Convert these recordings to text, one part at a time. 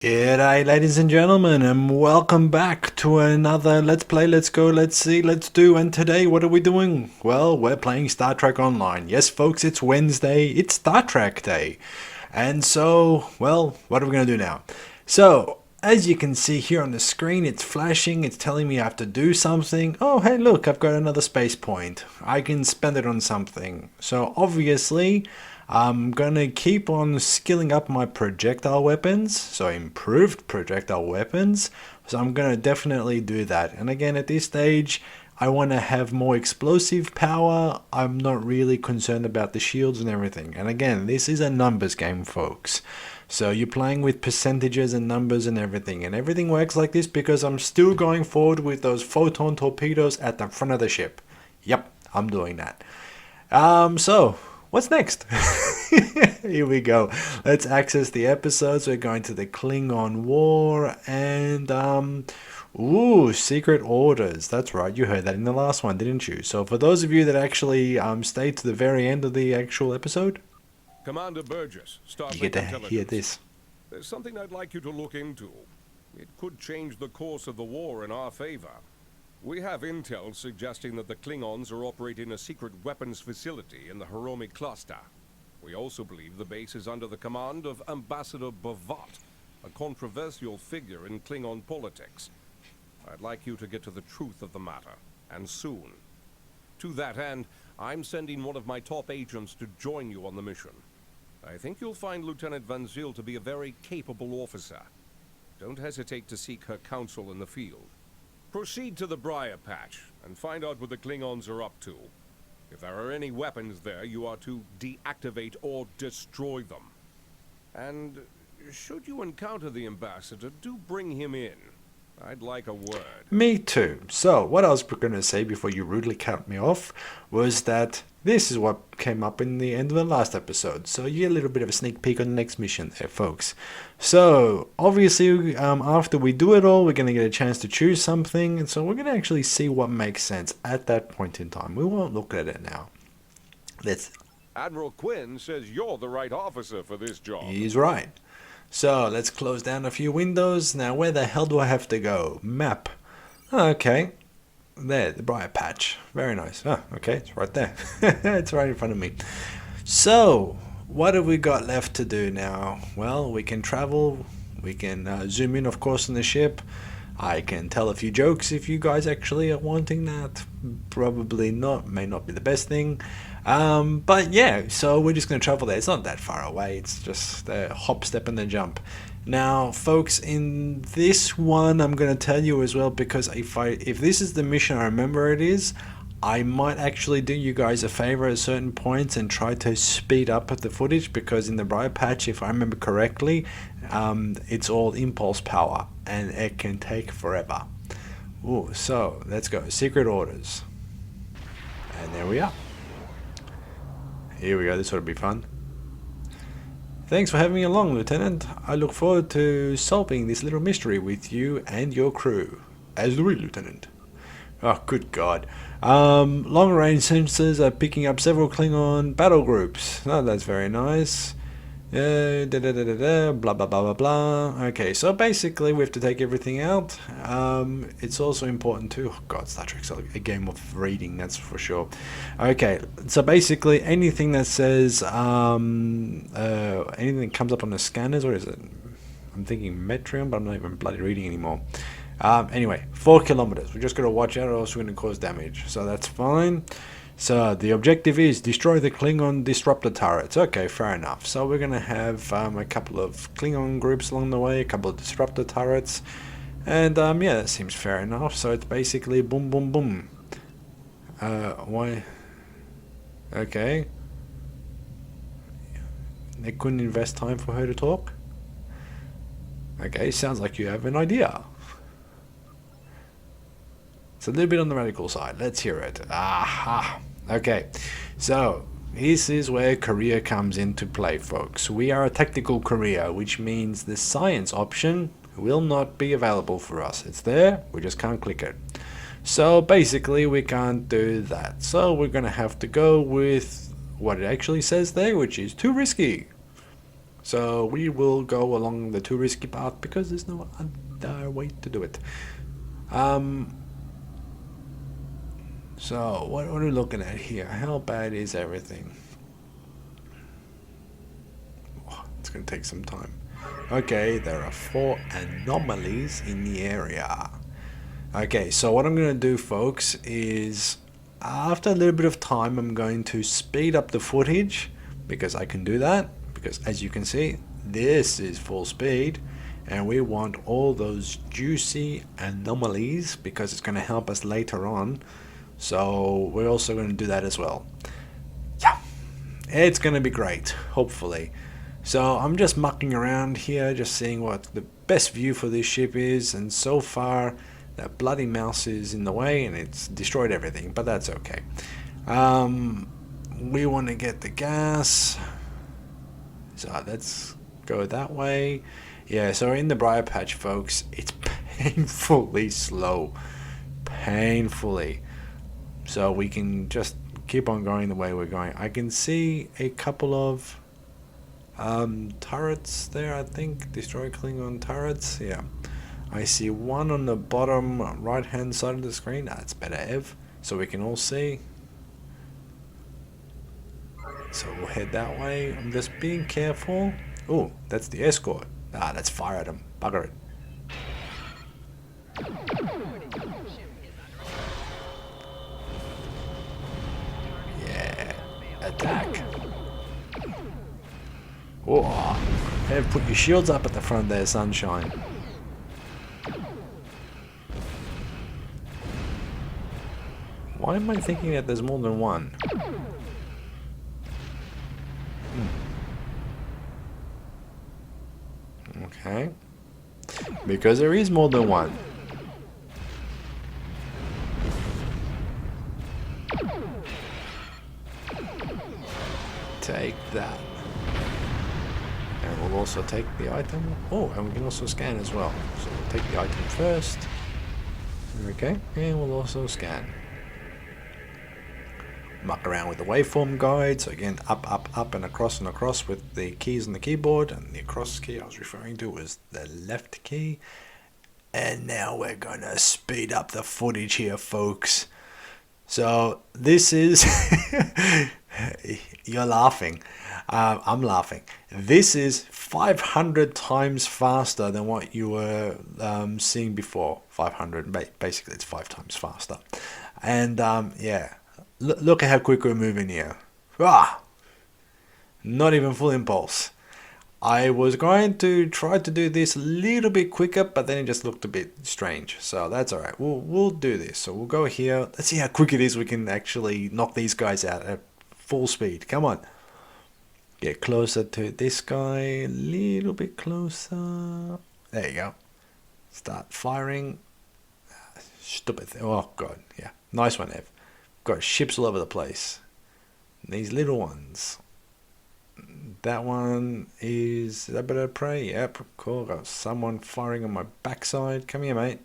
G'day ladies and gentlemen, and welcome back to another Let's Play, Let's Go, Let's See, Let's Do. And today what are we doing? Well, we're playing Star Trek Online. Yes folks, it's Wednesday, it's Star Trek Day. And so, well, what are we going to do now? So, as you can see here on the screen, it's flashing, it's telling me I have to do something. Oh hey look, I've got another space point. I can spend it on something. So obviously, I'm gonna keep on skilling up my projectile weapons, so improved projectile weapons. So I'm gonna definitely do that. And again, at this stage, I want to have more explosive power. I'm not really concerned about the shields and everything. And again, this is a numbers game, folks. So you're playing with percentages and numbers and everything. And everything works like this because I'm still going forward with those photon torpedoes at the front of the ship. Yep, I'm doing that. So what's next? Here we go. Let's access the episodes. We're going to the Klingon War and ooh, secret orders. That's right. You heard that in the last one, didn't you? So for those of you that actually stayed to the very end of the actual episode, Commander Burgess, Starfleet you get to Intelligence. hear this. There's something I'd like you to look into. It could change the course of the war in our favor. We have intel suggesting that the Klingons are operating a secret weapons facility in the Hiromi cluster. We also believe the base is under the command of Ambassador Bavat, a controversial figure in Klingon politics. I'd like you to get to the truth of the matter, and soon. To that end, I'm sending one of my top agents to join you on the mission. I think you'll find Lieutenant Van Zyl to be a very capable officer. Don't hesitate to seek her counsel in the field. Proceed to the Briar Patch and find out what the Klingons are up to. If there are any weapons there, you are to deactivate or destroy them. And should you encounter the ambassador, do bring him in. I'd like a word. Me too. So what I was going to say before you rudely cut me off was that this is what came up in the end of the last episode. So you get a little bit of a sneak peek on the next mission there, folks. So obviously, after we do it all, we're going to get a chance to choose something. And so we're going to actually see what makes sense at that point in time. We won't look at it now. Admiral Quinn says you're the right officer for this job. He's right. So let's close down a few windows. Now where the hell do I have to go? Map. Okay. There, the Briar Patch. Very nice. Oh, okay, it's right there. It's right in front of me. So, what have we got left to do now? Well, we can travel. We can zoom in, of course, on the ship. I can tell a few jokes if you guys actually are wanting that. Probably not. May not be the best thing. But yeah, so we're just going to travel there. It's not that far away. It's just a hop, step, and a jump. Now, folks, in this one, I'm going to tell you as well, because if this is the mission I remember it is, I might actually do you guys a favor at certain points and try to speed up the footage, because in the Briar Patch, if I remember correctly, it's all impulse power and it can take forever. Ooh, so let's go. Secret orders. And there we are. Here we go, this ought to be fun. Thanks for having me along, Lieutenant. I look forward to solving this little mystery with you and your crew. As do we, Lieutenant. Oh, good God. Long-range sensors are picking up several Klingon battle groups. Oh, that's very nice. Blah, blah, blah, blah, blah. Okay, so basically we have to take everything out. It's also important too. Oh God, Star Trek's a game of reading, that's for sure. Okay, so basically anything that says, anything that comes up on the scanners, what is it? I'm thinking Metrium, but I'm not even bloody reading anymore. Anyway, 4 kilometers. We just got to watch out or else we're going to cause damage. So that's fine. So the objective is destroy the Klingon disruptor turrets. Okay, fair enough. So we're going to have a couple of Klingon groups along the way, a couple of disruptor turrets. And yeah, that seems fair enough. So it's basically boom, boom, boom. Why? Okay. They couldn't invest time for her to talk? Okay, sounds like you have an idea. It's a little bit on the radical side. Let's hear it. Aha. Okay, so this is where career comes into play, folks. We are a tactical career, which means the science option will not be available for us. It's there, we just can't click it. So basically we can't do that. So we're going to have to go with what it actually says there, which is too risky. So we will go along the too risky path because there's no other way to do it. So what are we looking at here? How bad is everything? Oh, it's going to take some time. Okay, there are 4 anomalies in the area. Okay, so what I'm going to do, folks, is after a little bit of time, I'm going to speed up the footage because I can do that. Because as you can see, this is full speed and we want all those juicy anomalies because it's going to help us later on. So we're also going to do that as well. Yeah, it's going to be great, hopefully. So I'm just mucking around here, just seeing what the best view for this ship is, and so far that bloody mouse is in the way and it's destroyed everything, but that's okay. We want to get the gas, so let's go that way. Yeah, so in the briar patch, folks, it's painfully slow, painfully. So we can just keep on going the way we're going. I can see a couple of turrets there, I think. Destroy Klingon turrets. Yeah. I see one on the bottom right hand side of the screen. That's better, Ev. So we can all see. So we'll head that way. I'm just being careful. Oh, that's the escort. Ah, let's fire at him. Bugger it. Yeah. Attack. Oh, Ev, put your shields up at the front there, sunshine. Why am I thinking that there's more than one? Okay. Because there is more than one. Take that. And we'll also take the item. Oh, and we can also scan as well. So we'll take the item first. Okay, and we'll also scan. Muck around with the waveform guide. So again, up, up, up, and across with the keys on the keyboard. And the across key I was referring to was the left key. And now we're going to speed up the footage here, folks. So this is... You're laughing. I'm laughing. This is 500 times faster than what you were seeing before. 500, basically it's 5 times faster. And yeah, look at how quick we're moving here. Ah, not even full impulse. I was going to try to do this a little bit quicker, but then it just looked a bit strange. So that's alright. We'll do this. So we'll go here. Let's see how quick it is we can actually knock these guys out at full speed. Come on. Get closer to this guy. A little bit closer. There you go. Start firing. Stupid thing. Oh, God. Yeah. Nice one, Ev. Got ships all over the place. These little ones. That one is a bit of prey. Yep, cool. Got someone firing on my backside. Come here, mate.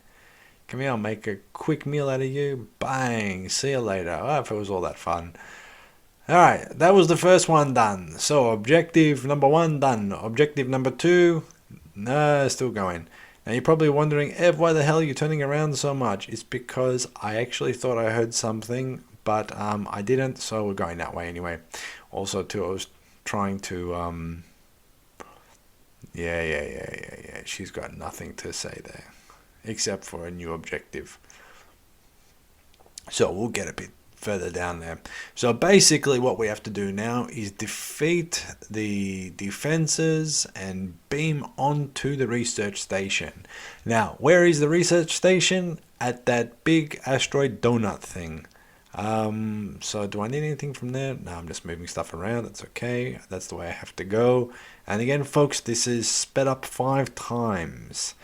Come here, I'll make a quick meal out of you. Bang. See you later. Oh, if it was all that fun. Alright, that was the first one done. So, objective number 1 done. Objective number 2, no, still going. Now, you're probably wondering, Ev, why the hell are you turning around so much? It's because I actually thought I heard something, but I didn't, so we're going that way anyway. Also, too, I was trying to, yeah. She's got nothing to say there, except for a new objective. So, we'll get a bit further down there. So basically what we have to do now is defeat the defenses and beam onto the research station. Now, where is the research station? At that big asteroid donut thing. So do I need anything from there? No, I'm just moving stuff around. That's okay. That's the way I have to go. And again, folks, this is sped up 5 times.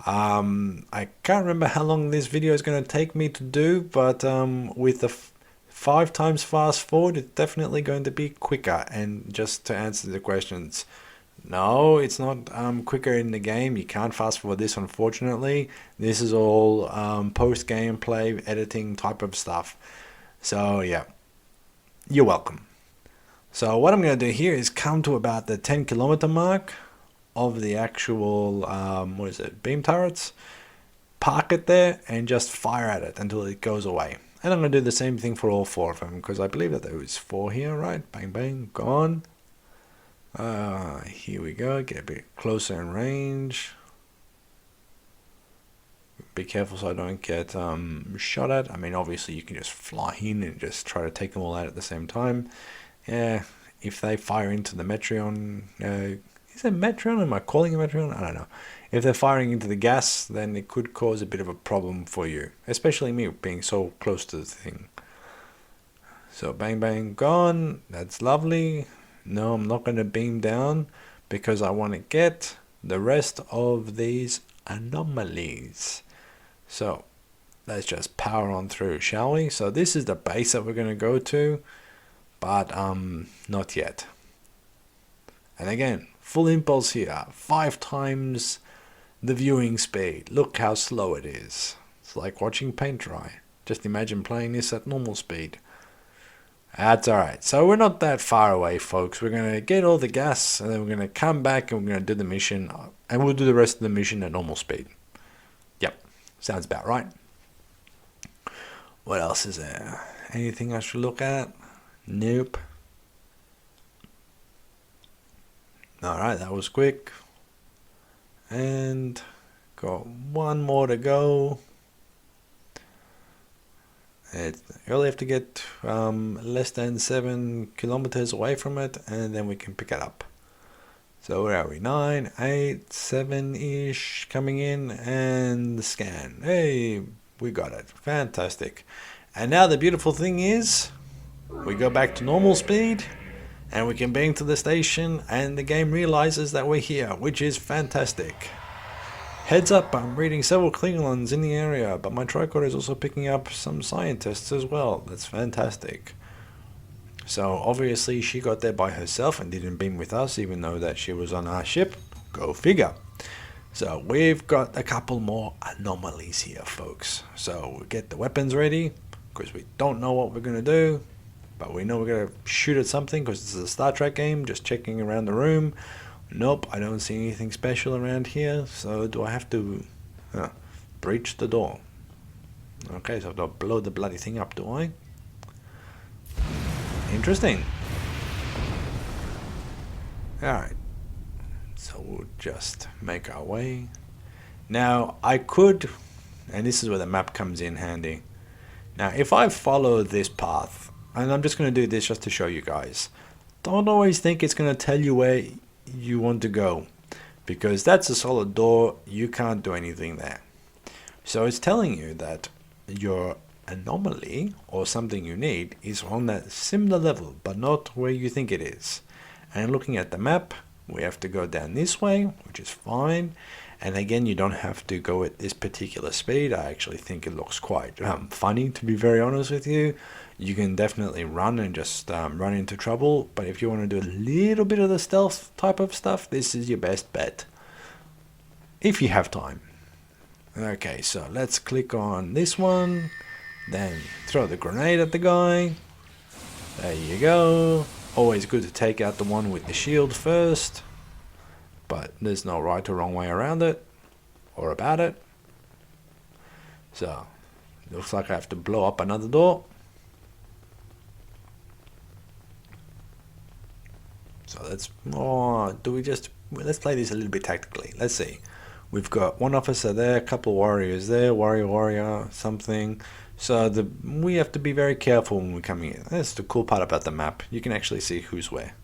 I can't remember how long this video is going to take me to do, but with the 5 times fast forward, it's definitely going to be quicker. And just to answer the questions, no, it's not quicker in the game. You can't fast forward this, unfortunately. This is all post gameplay editing type of stuff. So yeah, you're welcome. So what I'm going to do here is come to about the 10-kilometer mark of the actual, what is it, beam turrets. Park it there and just fire at it until it goes away. And I'm going to do the same thing for all 4 of them, because I believe that there was 4 here, right? Bang, bang, gone. Here we go, get a bit closer in range. Be careful so I don't get shot at. I mean, obviously you can just fly in and just try to take them all out at the same time. Yeah, if they fire into the Metreon, is it Metreon? Am I calling it Metreon? I don't know. If they're firing into the gas, then it could cause a bit of a problem for you, especially me being so close to the thing. So bang, bang, gone. That's lovely. No, I'm not going to beam down because I want to get the rest of these anomalies. So let's just power on through, shall we? So this is the base that we're going to go to, but not yet. And again, full impulse here, 5 times the viewing speed. Look how slow it is. It's like watching paint dry. Just imagine playing this at normal speed. That's alright. So we're not that far away, folks. We're going to get all the gas, and then we're going to come back and we're going to do the mission, and we'll do the rest of the mission at normal speed. Yep, sounds about right. What else is there? Anything I should look at? Nope. Alright, that was quick. And got 1 more to go. You only have to get less than 7 kilometers away from it, and then we can pick it up. So where are we? 9, 8, 7-ish coming in, and scan. Hey, we got it. Fantastic. And now the beautiful thing is, we go back to normal speed, and we can beam to the station, and the game realizes that we're here, which is fantastic. Heads up, I'm reading several Klingons in the area, but my tricorder is also picking up some scientists as well. That's fantastic. So obviously she got there by herself and didn't beam with us, even though that she was on our ship. Go figure. So we've got a couple more anomalies here, folks. So we'll get the weapons ready, because we don't know what we're going to do, but we know we're going to shoot at something, because this is a Star Trek game. Just checking around the room. Nope, I don't see anything special around here. So do I have to breach the door? Okay, so I have to blow the bloody thing up, do I? Interesting. Alright, so we'll just make our way. Now I could, and this is where the map comes in handy. Now if I follow this path, and I'm just going to do this just to show you guys, don't always think it's going to tell you where you want to go, because that's a solid door. You can't do anything there. So it's telling you that your anomaly or something you need is on that similar level, but not where you think it is. And looking at the map, we have to go down this way, which is fine. And again, you don't have to go at this particular speed. I actually think it looks quite funny, to be very honest with you. You can definitely run and just run into trouble, but if you want to do a little bit of the stealth type of stuff, this is your best bet, if you have time. Okay, so let's click on this one, then throw the grenade at the guy. There you go. Always good to take out the one with the shield first, but there's no right or wrong way around it, or about it. So, looks like I have to blow up another door. So let's let's play this a little bit tactically. Let's see. We've got 1 officer there, a couple of warriors there, warrior, something. So we have to be very careful when we're coming in. That's the cool part about the map. You can actually see who's where.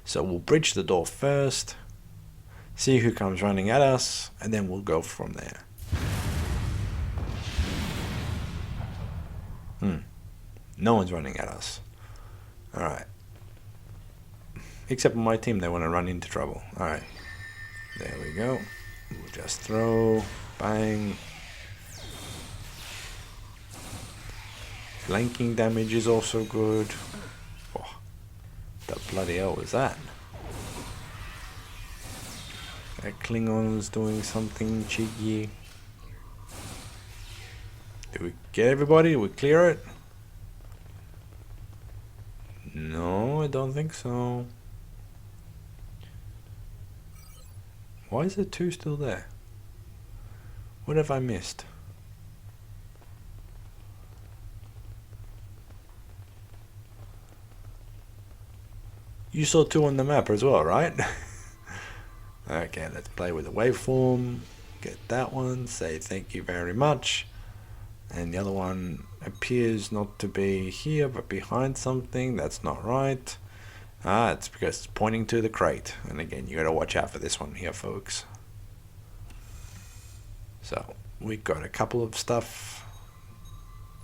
So we'll breach the door first, see who comes running at us, and then we'll go from there. No one's running at us. Alright. Except for my team, they want to run into trouble. Alright. There we go. We'll just throw. Bang. Flanking damage is also good. Oh, the bloody hell was that? That Klingon's doing something cheeky. Did we get everybody? Did we clear it? No, No, I don't think so. Why is the 2 still there? What have I missed? You saw 2 on the map as well, right? Okay, let's play with the waveform. Get that one. Say thank you very much. And the other one appears not to be here, but behind something. That's not right. Ah, it's because it's pointing to the crate. And again, you gotta watch out for this one here, folks. So, we got a couple of stuff.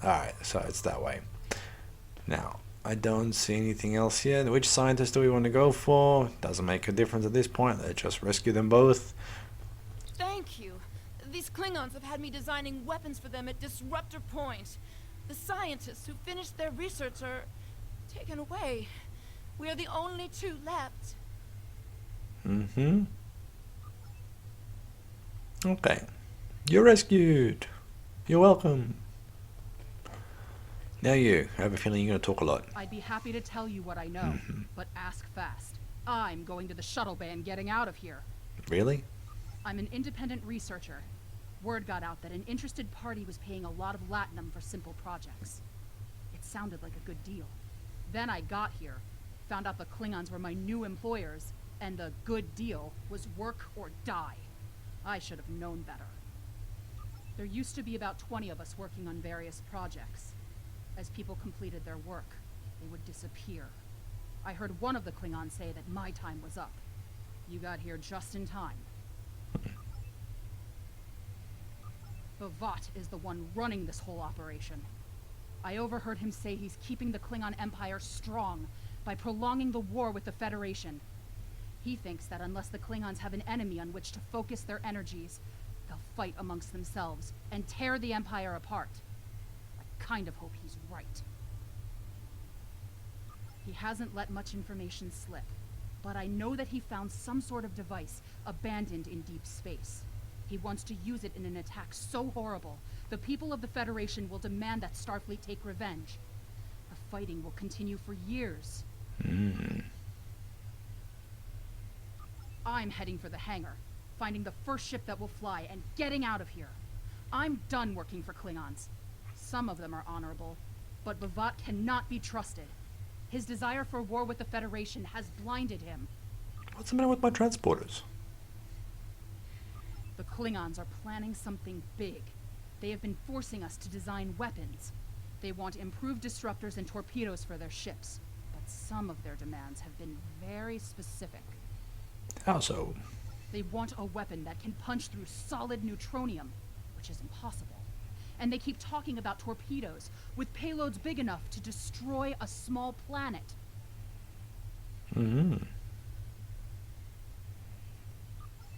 Alright, so it's that way. Now, I don't see anything else here. Which scientist do we want to go for? Doesn't make a difference at this point. Let's just rescue them both. Thank you. These Klingons have had me designing weapons for them at Disruptor Point. The scientists who finished their research are taken away. We are the only 2 left. Mm-hmm. Okay. You're rescued. You're welcome. Now you. I have a feeling you're going to talk a lot. I'd be happy to tell you what I know, but ask fast. I'm going to the shuttle bay and getting out of here. Really? I'm an independent researcher. Word got out that an interested party was paying a lot of latinum for simple projects. It sounded like a good deal. Then I got here, found out the Klingons were my new employers, and the good deal was work or die. I should have known better. There used to be about 20 of us working on various projects. As people completed their work, they would disappear. I heard one of the Klingons say that my time was up. You got here just in time. Bavat is the one running this whole operation. I overheard him say he's keeping the Klingon Empire strong by prolonging the war with the Federation. He thinks that unless the Klingons have an enemy on which to focus their energies, they'll fight amongst themselves and tear the Empire apart. I kind of hope he's right. He hasn't let much information slip, but I know that he found some sort of device abandoned in deep space. He wants to use it in an attack so horrible, the people of the Federation will demand that Starfleet take revenge. The fighting will continue for years. I'm heading for the hangar, finding the first ship that will fly, and getting out of here. I'm done working for Klingons. Some of them are honorable, but Bavat cannot be trusted. His desire for war with the Federation has blinded him. What's the matter with my transporters? The Klingons are planning something big. They have been forcing us to design weapons. They want improved disruptors and torpedoes for their ships, but some of their demands have been very specific. How so? They want a weapon that can punch through solid neutronium, which is impossible. And they keep talking about torpedoes with payloads big enough to destroy a small planet.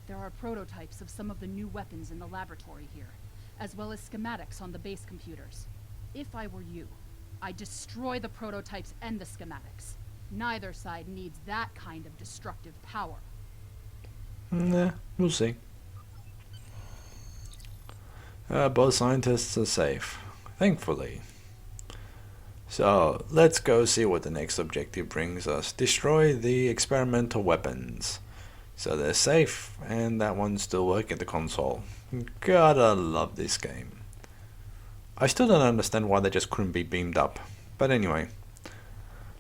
There are prototypes of some of the new weapons in the laboratory here, as well as schematics on the base computers. If I were you, I'd destroy the prototypes and the schematics. Neither side needs that kind of destructive power. Nah, we'll see. Both scientists are safe, thankfully. So, let's go see what the next objective brings us. Destroy the experimental weapons. So they're safe, and that one's still working at the console. Gotta love this game. I still don't understand why they just couldn't be beamed up. But anyway.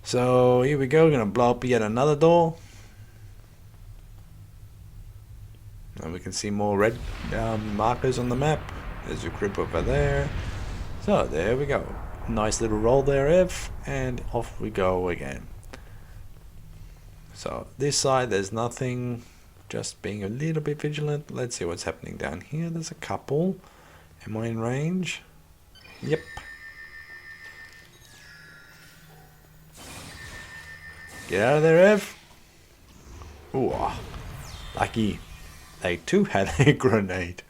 So here we go, we're gonna blow up yet another door. And we can see more red markers on the map. There's a group over there. So there we go. Nice little roll there, Ev, and off we go again. So this side there's nothing, just being a little bit vigilant. Let's see what's happening down here. There's a couple. Am I in range? Yep. Get out of there, Ev. Ooh, lucky. They too had a grenade.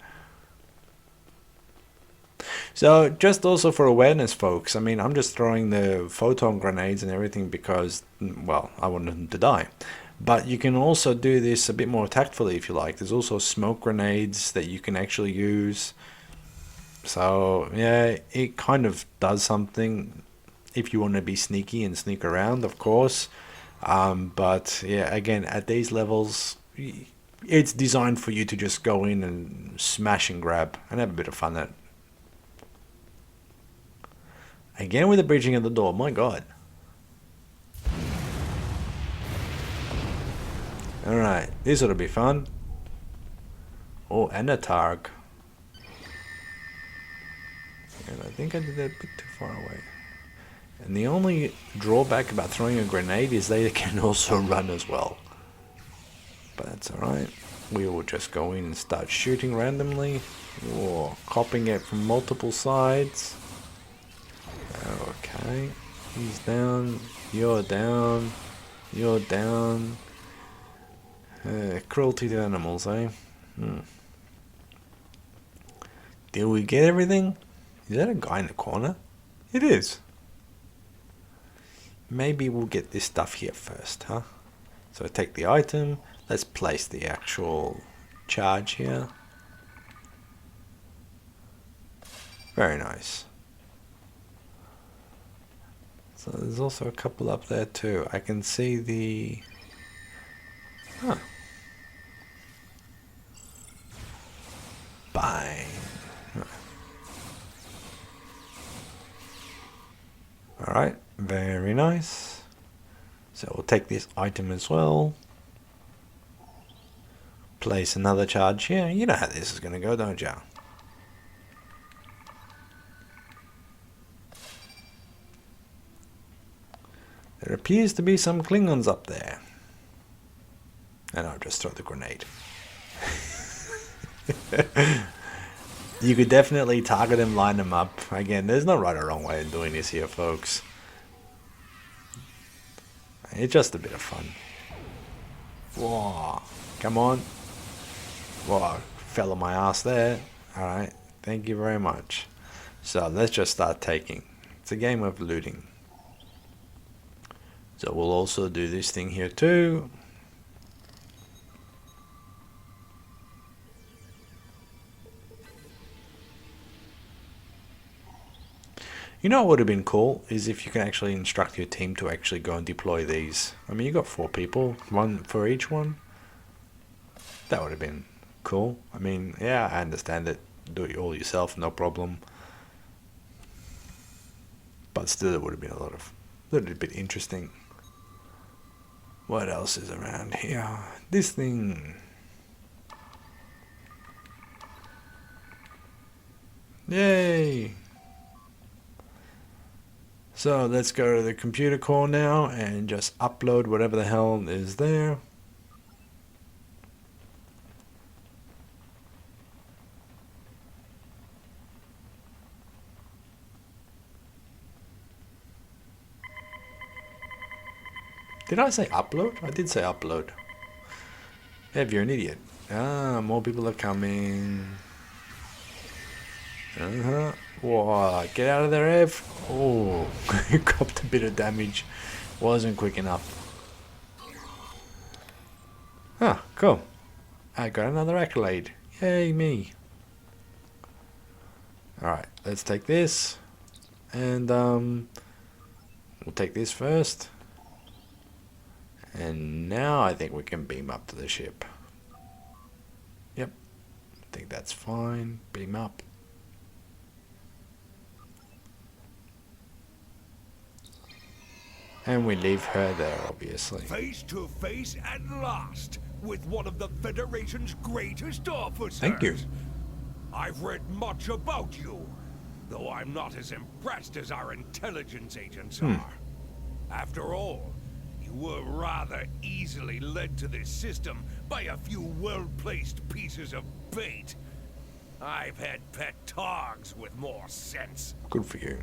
So, just also for awareness, folks, I mean, I'm just throwing the photon grenades and everything because, well, I want them to die. But you can also do this a bit more tactfully if you like. There's also smoke grenades that you can actually use. So, yeah, it kind of does something if you want to be sneaky and sneak around, of course. But yeah, again, at these levels, it's designed for you to just go in and smash and grab and have a bit of fun at. Again with the breaching of the door, my god. Alright, this ought to be fun. Oh, and a Targ. And I think I did that a bit too far away. And the only drawback about throwing a grenade is they can also run as well. But that's alright. We will just go in and start shooting randomly. Or copying it from multiple sides. Okay. He's down. You're down. You're down. Cruelty to animals, eh? Did we get everything? Is that a guy in the corner? It is. Maybe we'll get this stuff here first, huh? So take the item. Let's place the actual charge here. Very nice. So there's also a couple up there too. I can see the... Huh. Bang. Alright, very nice. So we'll take this item as well. Place another charge here. You know how this is going to go, don't you? There appears to be some Klingons up there. And I'll just throw the grenade. You could definitely target them, line them up. Again, there's no right or wrong way of doing this here, folks. It's just a bit of fun. Whoa, come on. Whoa, fell on my ass there. Alright, thank you very much. So let's just start taking. It's a game of looting. So we'll also do this thing here too. You know what would have been cool is if you can actually instruct your team to actually go and deploy these. I mean, you got 4 people, 1 for each one. That would have been cool. I mean, yeah, I understand it. Do it all yourself, no problem. But still, it would have been a little bit interesting. What else is around here? This thing. Yay! So let's go to the computer core now and just upload whatever the hell is there. Did I say upload? I did say upload. Ev, you're an idiot. Ah, more people are coming. Whoa, get out of there, Ev. Oh, you copped a bit of damage. Wasn't quick enough. Ah, cool. I got another accolade. Yay, me. Alright, let's take this. And, we'll take this first. And now I think we can beam up to the ship. Yep. I think that's fine. Beam up. And we leave her there, obviously. Face to face at last with one of the Federation's greatest officers. Thank you. I've read much about you, though I'm not as impressed as our intelligence agents are. After all, you were rather easily led to this system by a few well-placed pieces of bait. I've had pet Targs with more sense. Good for you.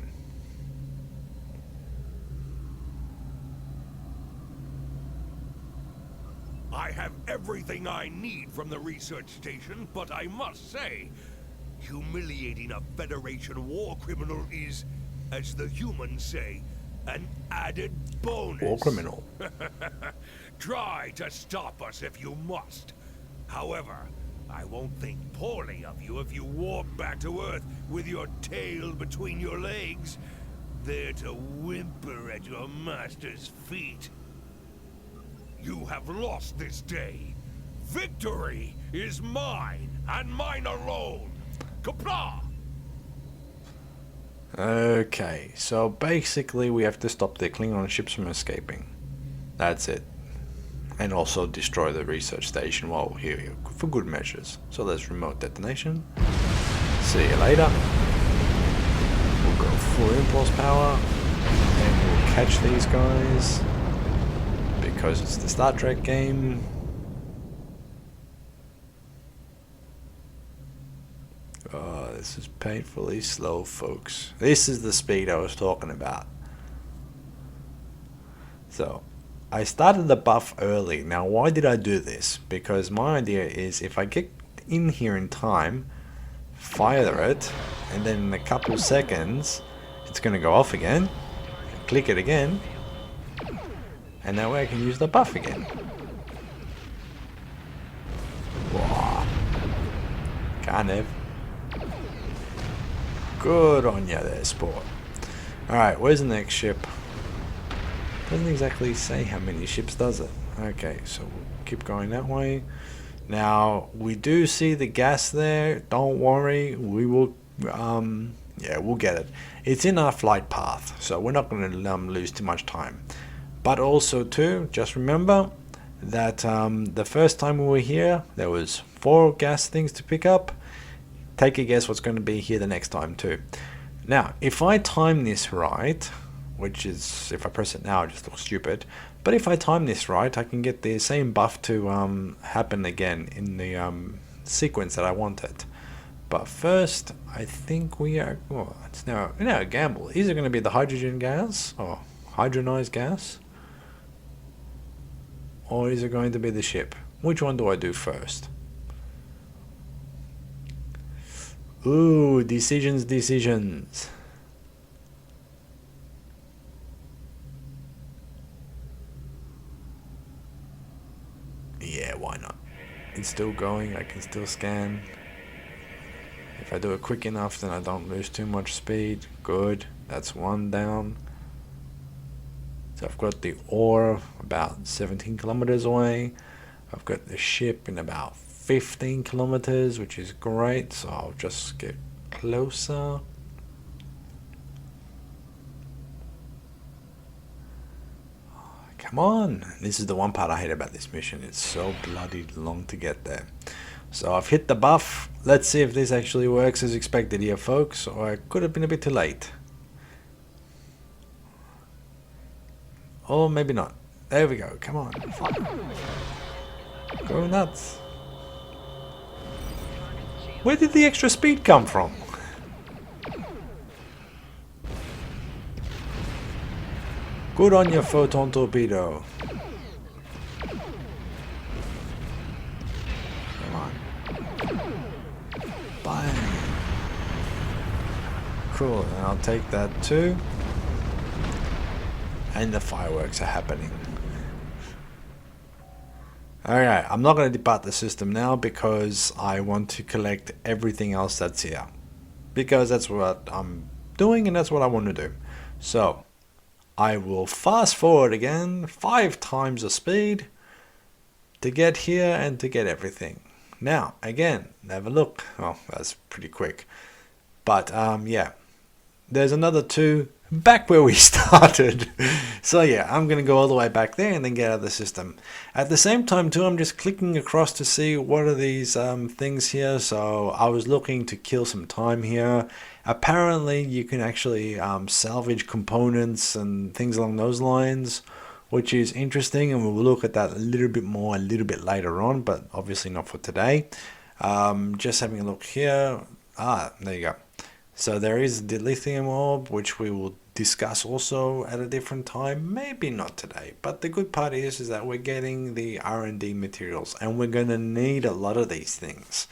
I have everything I need from the research station, but I must say, humiliating a Federation war criminal is, as the humans say, an added bonus. War criminal. Try to stop us if you must. However, I won't think poorly of you if you warp back to Earth with your tail between your legs, there to whimper at your master's feet. You have lost this day. Victory is mine, and mine alone. Kapla! Okay, so basically we have to stop the Klingon ships from escaping. That's it. And also destroy the research station while we're here for good measures. So there's remote detonation. See you later. We'll go full impulse power. And we'll catch these guys. Because it's the Star Trek game. Oh, this is painfully slow, folks. This is the speed I was talking about. So, I started the buff early. Now, why did I do this? Because my idea is if I get in here in time, fire it, and then in a couple seconds, it's going to go off again. Click it again, and that way I can use the buff again. Wow. Kind of. Good on ya there, sport. Alright, where's the next ship? Doesn't exactly say how many ships, does it? Okay, so we'll keep going that way. Now, we do see the gas there. Don't worry, we will, yeah, we'll get it. It's in our flight path, so we're not going to lose too much time. But also, too, just remember that the first time we were here, there was 4 gas things to pick up. Take a guess what's going to be here the next time, too. Now, if I time this right, which is, if I press it now, it just looks stupid. But if I time this right, I can get the same buff to happen again in the sequence that I wanted. But first, I think we are, well, it's now a gamble. Is it going to be the hydrogen gas, or hydronized gas? Or is it going to be the ship? Which one do I do first? Ooh, decisions. Yeah, why not? It's still going, I can still scan. If I do it quick enough, then I don't lose too much speed. Good, that's 1 down. So I've got the ore about 17 kilometers away. I've got the ship in about 15 kilometers, which is great. So I'll just get closer. Come on. This is the one part I hate about this mission. It's so bloody long to get there. So I've hit the buff. Let's see if this actually works as expected here, folks. Or I could have been a bit too late. Or maybe not. There we go. Come on. Go nuts. Where did the extra speed come from? Good on your photon torpedo. Come on. Bang. Cool, and I'll take that too. And the fireworks are happening. Alright, I'm not going to depart the system now because I want to collect everything else that's here. Because that's what I'm doing and that's what I want to do. So, I will fast forward again 5 times the speed to get here and to get everything. Now, again, have a look. Oh, that's pretty quick. But, yeah. There's another 2 back where we started. So yeah, I'm going to go all the way back there and then get out of the system. At the same time too, I'm just clicking across to see what are these things here. So I was looking to kill some time here. Apparently you can actually salvage components and things along those lines, which is interesting, and we'll look at that a little bit more a little bit later on, but obviously not for today. Just having a look here. There you go. So there is the lithium orb, which we will discuss also at a different time, maybe not today. But the good part is that we're getting the R&D materials, and we're going to need a lot of these things.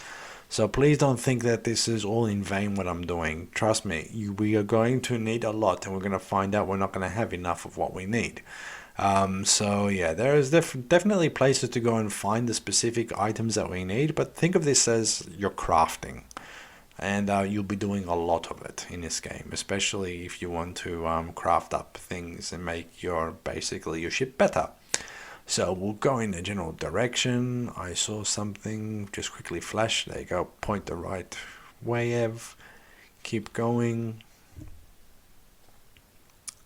So please don't think that this is all in vain what I'm doing. Trust me, we are going to need a lot, and we're going to find out we're not going to have enough of what we need. So yeah, there is definitely places to go and find the specific items that we need, but think of this as your crafting. And you'll be doing a lot of it in this game, especially if you want to craft up things and make basically your ship better. So we'll go in a general direction. I saw something just quickly flash. There you go. Point the right way, Ev. Keep going.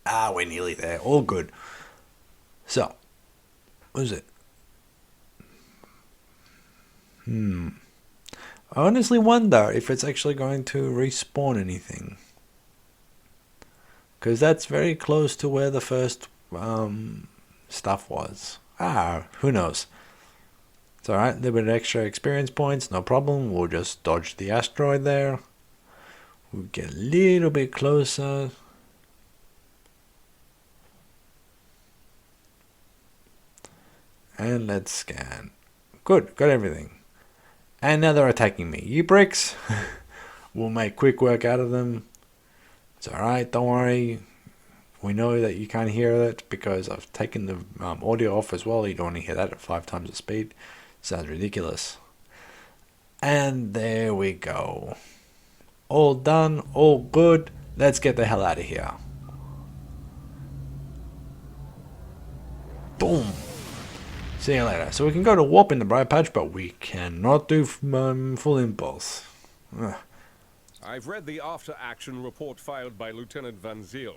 Ah, we're nearly there. All good. So, what is it? I honestly wonder if it's actually going to respawn anything. Because that's very close to where the first stuff was. Ah, who knows? It's alright, a little bit of extra experience points, no problem. We'll just dodge the asteroid there. We'll get a little bit closer. And let's scan. Good, got everything. And now they're attacking me. You bricks! We'll make quick work out of them. It's alright, don't worry. We know that you can't hear it because I've taken the audio off as well. You don't want to hear that at 5 times the speed. Sounds ridiculous. And there we go. All done, all good. Let's get the hell out of here. Boom. See you later. So we can go to warp in the bright patch, but we cannot do full impulse. Ugh. I've read the after-action report filed by Lieutenant Van Zyl.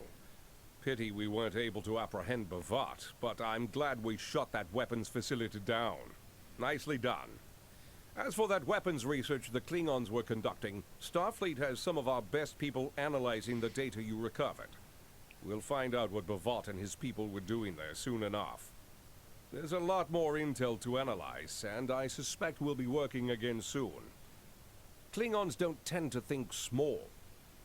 Pity we weren't able to apprehend Bavat, but I'm glad we shot that weapons facility down. Nicely done. As for that weapons research the Klingons were conducting, Starfleet has some of our best people analyzing the data you recovered. We'll find out what Bavat and his people were doing there soon enough. There's a lot more intel to analyze, and I suspect we'll be working again soon. Klingons don't tend to think small,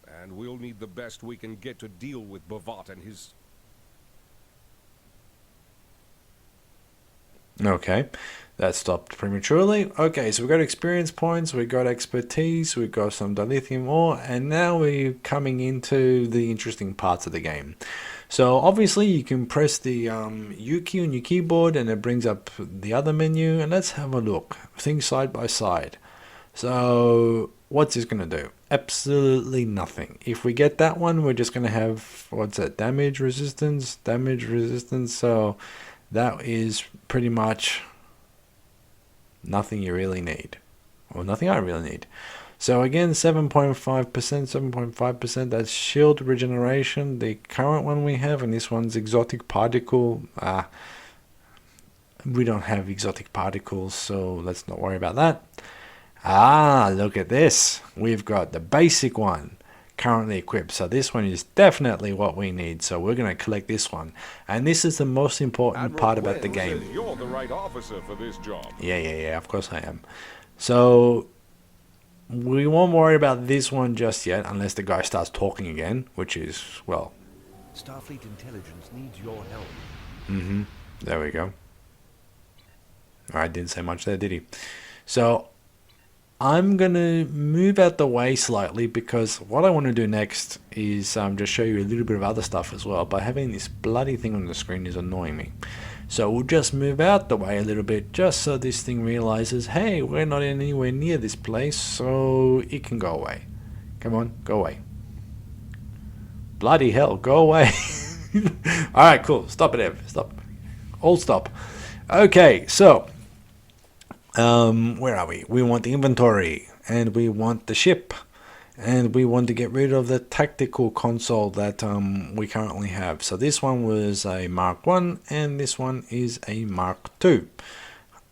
and we'll need the best we can get to deal with Bavat and his... Okay, that stopped prematurely. Okay, so we got experience points, we got expertise, we got some dilithium ore, and now we're coming into the interesting parts of the game. So obviously you can press the U key on your keyboard and it brings up the other menu, and let's have a look. Things side by side. So what's this going to do? Absolutely nothing. If we get that one, we're just going to have, what's that, damage resistance. So that is pretty much nothing you really need. Or nothing I really need. So again, 7.5%, that's shield regeneration. The current one we have, and this one's exotic particle. We don't have exotic particles, so let's not worry about that. Look at this. We've got the basic one currently equipped. So this one is definitely what we need. So we're going to collect this one. And this is the most important part about the game. You're the right officer for this job. Yeah, of course I am. So we won't worry about this one just yet, unless the guy starts talking again, which is, well... Starfleet intelligence needs your help. There we go. Alright, didn't say much there, did he? So I'm going to move out the way slightly, because what I want to do next is just show you a little bit of other stuff as well, but having this bloody thing on the screen is annoying me. So we'll just move out the way a little bit, just so this thing realizes, hey, we're not anywhere near this place, so it can go away. Come on, go away. Bloody hell, go away. Alright, cool. Stop it, Ev. Stop. All stop. Okay, so where are we? We want the inventory, and we want the ship, and we want to get rid of the tactical console that we currently have. So this one was a Mark 1 and this one is a Mark 2.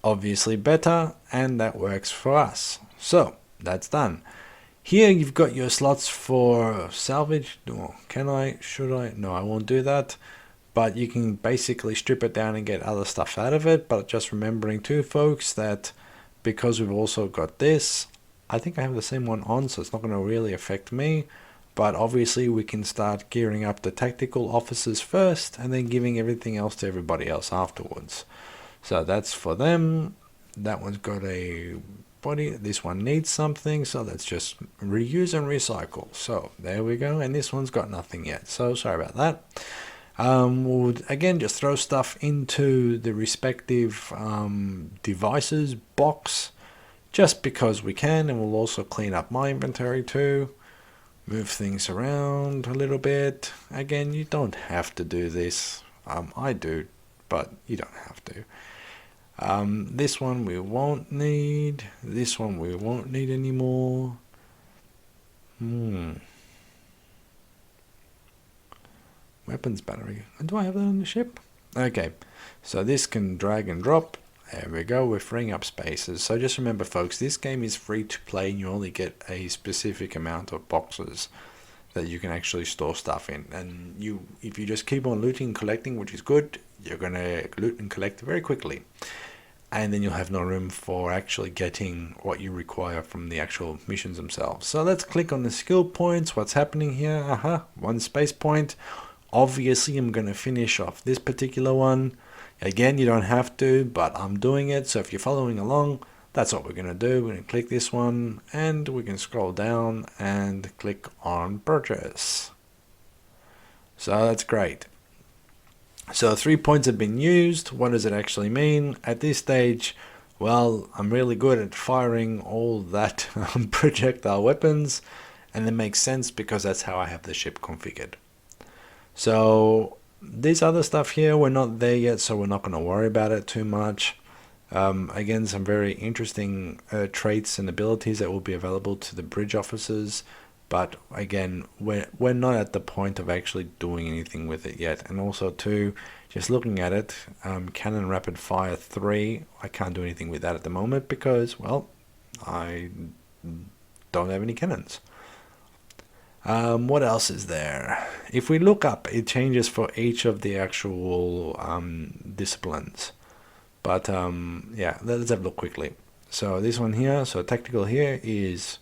Obviously better, and that works for us. So that's done. Here you've got your slots for salvage. Oh, can I? Should I? No, I won't do that. But you can basically strip it down and get other stuff out of it. But just remembering too, folks, that because we've also got this, I think I have the same one on, so it's not going to really affect me. But obviously we can start gearing up the tactical officers first, and then giving everything else to everybody else afterwards. So that's for them. That one's got a body. This one needs something, so let's just reuse and recycle. So there we go. And this one's got nothing yet, so sorry about that. We'll again just throw stuff into the respective devices box, just because we can, and we'll also clean up my inventory too. Move things around a little bit. Again, you don't have to do this. I do, but you don't have to. This one we won't need. This one we won't need anymore. Weapons battery. Do I have that on the ship? Okay, so this can drag and drop. There we go, we're freeing up spaces. So just remember folks, this game is free to play and you only get a specific amount of boxes that you can actually store stuff in. And if you just keep on looting and collecting, which is good, you're going to loot and collect very quickly. And then you'll have no room for actually getting what you require from the actual missions themselves. So let's click on the skill points. What's happening here? 1 space point. Obviously, I'm going to finish off this particular one. Again, you don't have to, but I'm doing it. So if you're following along, that's what we're going to do. We're going to click this one and we can scroll down and click on purchase. So that's great. So 3 points have been used. What does it actually mean? At this stage, well, I'm really good at firing all that projectile weapons, and it makes sense because that's how I have the ship configured. So this other stuff here, we're not there yet, so we're not going to worry about it too much. Again, some very interesting traits and abilities that will be available to the bridge officers. But again, we're not at the point of actually doing anything with it yet. And also too, just looking at it, Cannon Rapid Fire 3, I can't do anything with that at the moment because, well, I don't have any cannons. What else is there? If we look up, it changes for each of the actual disciplines. But yeah, let's have a look quickly. So this one here, so tactical here is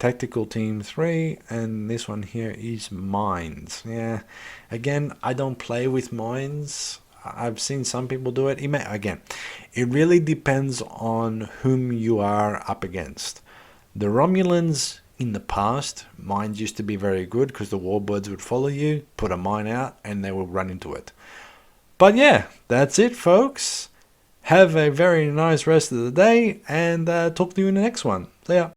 Tactical Team 3, and this one here is Mines. Yeah, again, I don't play with Mines. I've seen some people do it. It really depends on whom you are up against. The Romulans in the past, Mines used to be very good because the warbirds would follow you, put a mine out, and they will run into it. But yeah, that's it, folks. Have a very nice rest of the day, and talk to you in the next one. See ya.